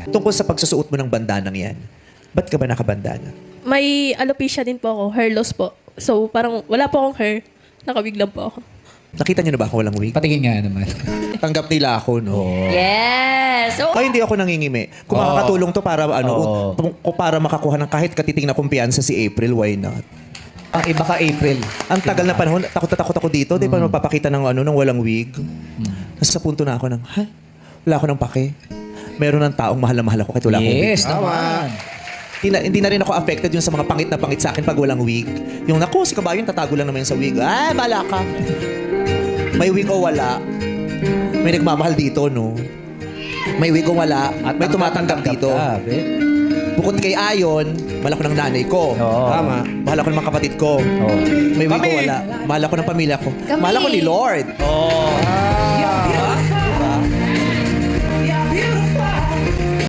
Tungkol sa pagsusuot mo ng bandanang yan, ba't ka ba nakabandana? May alopecia din po ako, hair loss po. So parang wala po akong hair, nakawig lang po ako. Nakita niyo na ba ako walang wig? Patingin nga naman. Tanggap nila ako, no? Yes! Oh, Kaya hindi ako nangingimi. Kung makakatulong to para para makakuha ng kahit katiting na kumpiyansa si April, why not? Ang iba ka, April. Ang tagal na panahon, takot na takot ako dito. Di ba magpapakita ng ng walang wig? Nasa punto na ako ng, wala ako ng pake. Meron ng taong mahal na mahal ako kahit wala akong wig. Yes, naman. Hindi na rin ako affected yung sa mga pangit na pangit sa akin pag walang wig. Yung naku, si Kabayon, tatago lang naman yun sa wig. Bala ka. May wig o wala. May nagmamahal dito, no? May wig o wala. At May tumatanggap dito. Bukod kay Ayon, mahal ako ng nanay ko. Oo. Tama. Mahal ako ng mga kapatid ko. May wig o wala. Mahal ako ng pamilya ko. Mahal ako ni Lord.